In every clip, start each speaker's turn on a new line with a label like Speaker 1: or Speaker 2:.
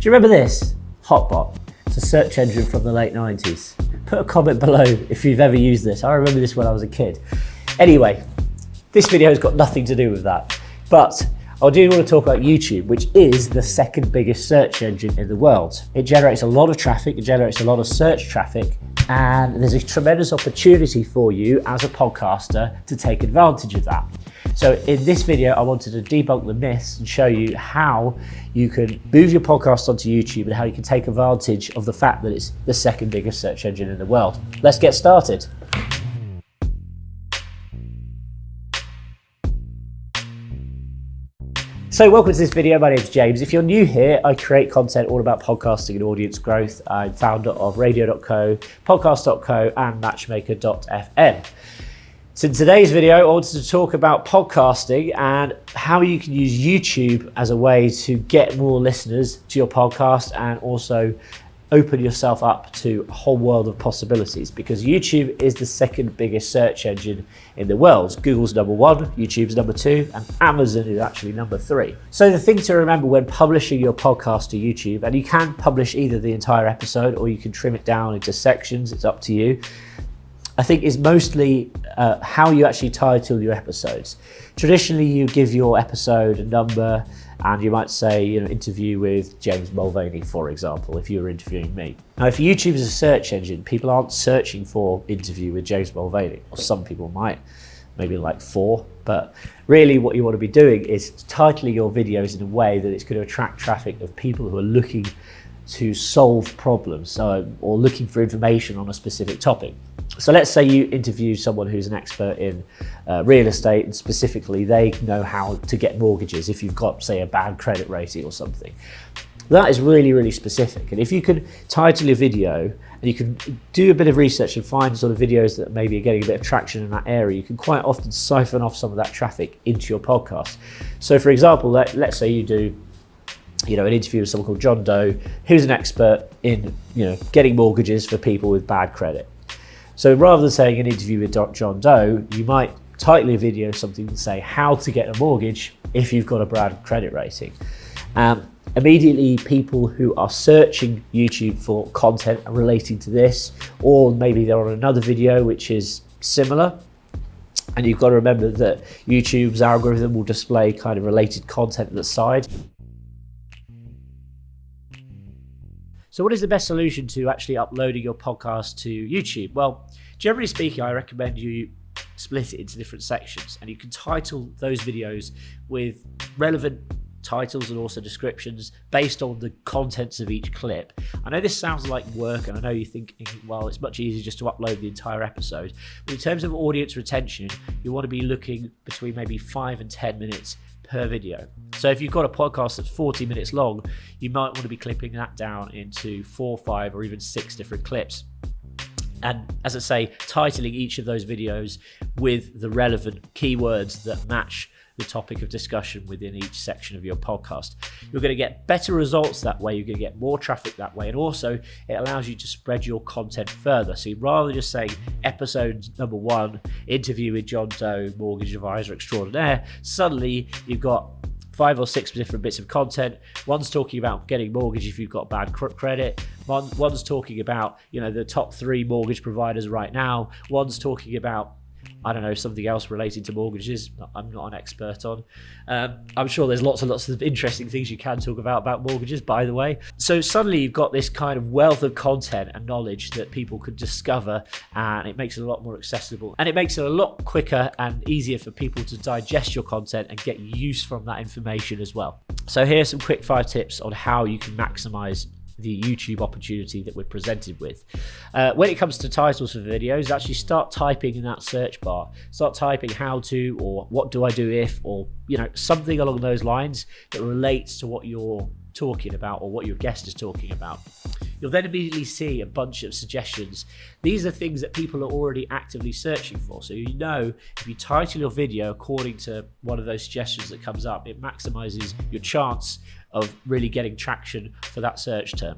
Speaker 1: you remember this? Hotbot. It's a search engine from the late 90s. Put a comment below if you've ever used this. I remember this when I was a kid. Anyway, this video has got nothing to do with that. But I do want to talk about YouTube, which is the second biggest search engine in the world. It generates a lot of traffic, it generates a lot of search traffic, and there's a tremendous opportunity for you as a podcaster to take advantage of that. So in this video, I wanted to debunk the myths and show you how you can move your podcast onto YouTube and how you can take advantage of the fact that it's the second biggest search engine in the world. Let's get started. So welcome to this video, my name is James. If you're new here, I create content all about podcasting and audience growth. I'm founder of radio.co, podcast.co and matchmaker.fm. So in today's video, I wanted to talk about podcasting and how you can use YouTube as a way to get more listeners to your podcast and also open yourself up to a whole world of possibilities, because YouTube is the second biggest search engine in the world. Google's number one, YouTube's number two, and Amazon is actually number three. So the thing to remember when publishing your podcast to YouTube, and you can publish either the entire episode or you can trim it down into sections, it's up to you, I think is mostly how you actually title your episodes. Traditionally, you give your episode a number and you might say, interview with James Mulvaney, for example, if you were interviewing me. Now, if YouTube is a search engine, people aren't searching for interview with James Mulvaney, or some people might, maybe like 4, but really what you want to be doing is titling your videos in a way that it's going to attract traffic of people who are looking to solve problems or looking for information on a specific topic. So let's say you interview someone who's an expert in real estate, and specifically they know how to get mortgages if you've got, say, a bad credit rating or something. That is really, really specific. And if you can title your video and you can do a bit of research and find sort of videos that maybe are getting a bit of traction in that area, you can quite often siphon off some of that traffic into your podcast. So for example, let's say you do an interview with someone called John Doe, who's an expert in getting mortgages for people with bad credit. So rather than saying an interview with John Doe, you might title your video something to say how to get a mortgage if you've got a bad credit rating. Immediately, people who are searching YouTube for content relating to this, or maybe they're on another video which is similar, and you've got to remember that YouTube's algorithm will display kind of related content at the side. So what is the best solution to actually uploading your podcast to YouTube? Well, generally speaking, I recommend you split it into different sections, and you can title those videos with relevant titles and also descriptions based on the contents of each clip. I know this sounds like work, and I know you're thinking, well, it's much easier just to upload the entire episode. But in terms of audience retention, you want to be looking between maybe 5 and 10 minutes per video. So if you've got a podcast that's 40 minutes long, you might want to be clipping that down into 4, 5, or even 6 different clips. And as I say, titling each of those videos with the relevant keywords that match the topic of discussion within each section of your podcast. You're going to get better results that way, you're going to get more traffic that way, and also it allows you to spread your content further. So rather than just saying episode number 1, interview with John Doe, mortgage advisor extraordinaire, suddenly you've got 5 or 6 different bits of content. One's talking about getting mortgage if you've got bad credit. One's talking about the top 3 mortgage providers right now. One's talking about something else relating to mortgages I'm not an expert on. I'm sure there's lots and lots of interesting things you can talk about mortgages, by the way. So suddenly you've got this kind of wealth of content and knowledge that people could discover, and it makes it a lot more accessible, and it makes it a lot quicker and easier for people to digest your content and get use from that information as well. So here's some quick 5 tips on how you can maximize the YouTube opportunity that we're presented with. When it comes to titles for videos, actually start typing in that search bar. Start typing how to, or what do I do if, or something along those lines that relates to what you're talking about or what your guest is talking about. You'll then immediately see a bunch of suggestions. These are things that people are already actively searching for. So if you title your video according to one of those suggestions that comes up, it maximizes your chance of really getting traction for that search term.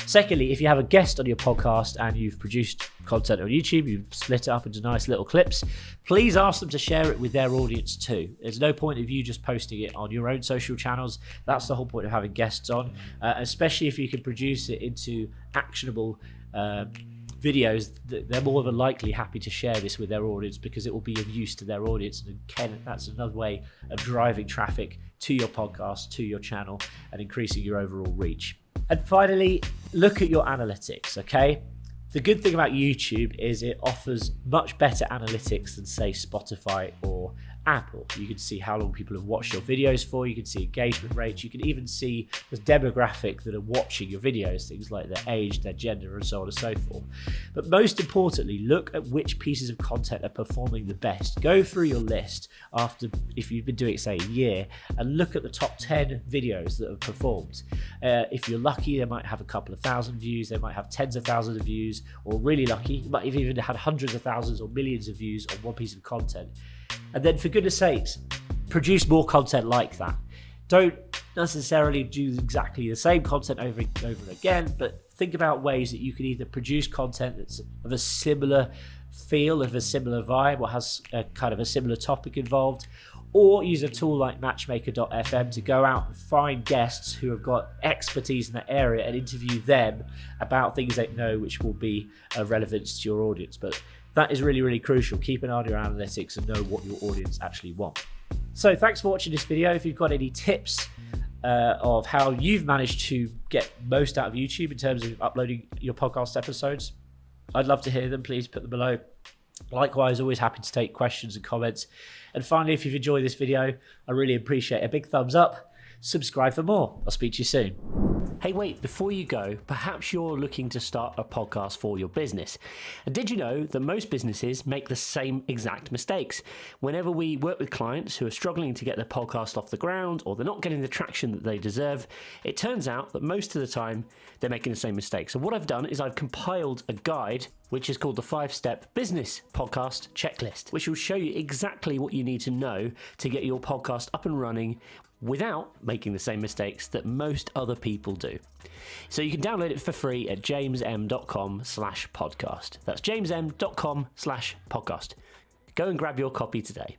Speaker 1: Secondly, if you have a guest on your podcast and you've produced content on YouTube, you've split it up into nice little clips, please ask them to share it with their audience too. There's no point of you just posting it on your own social channels. That's the whole point of having guests on, especially if you can produce it into actionable videos. They're more than likely happy to share this with their audience because it will be of use to their audience. And again, that's another way of driving traffic to your podcast, to your channel, and increasing your overall reach. And finally, look at your analytics, okay? The good thing about YouTube is it offers much better analytics than, say, Spotify or Apple. You can see how long people have watched your videos for, you can see engagement rates, you can even see the demographic that are watching your videos, things like their age, their gender, and so on and so forth. But most importantly, look at which pieces of content are performing the best. Go through your list if you've been doing it, say, a year, and look at the top 10 videos that have performed. If you're lucky, they might have a couple of thousand views, they might have tens of thousands of views, or really lucky, you might have even had hundreds of thousands or millions of views on one piece of content. And then, for goodness sakes, produce more content like that. Don't necessarily do exactly the same content over and again, but think about ways that you can either produce content that's of a similar feel, of a similar vibe, or has a kind of a similar topic involved, or use a tool like Matchmaker.fm to go out and find guests who have got expertise in that area and interview them about things they know which will be of relevance to your audience. But that is really, really crucial. Keep an eye on your analytics and know what your audience actually want. So thanks for watching this video. If you've got any tips of how you've managed to get most out of YouTube in terms of uploading your podcast episodes, I'd love to hear them. Please put them below. Likewise, always happy to take questions and comments. And finally, if you've enjoyed this video, I really appreciate a big thumbs up. Subscribe for more. I'll speak to you soon.
Speaker 2: Hey, wait, before you go, perhaps you're looking to start a podcast for your business. And did you know that most businesses make the same exact mistakes? Whenever we work with clients who are struggling to get their podcast off the ground, or they're not getting the traction that they deserve, it turns out that most of the time they're making the same mistake. So what I've done is I've compiled a guide which is called the 5-Step Business Podcast Checklist, which will show you exactly what you need to know to get your podcast up and running without making the same mistakes that most other people do. So you can download it for free at jamesm.com/podcast. That's jamesm.com/podcast. Go and grab your copy today.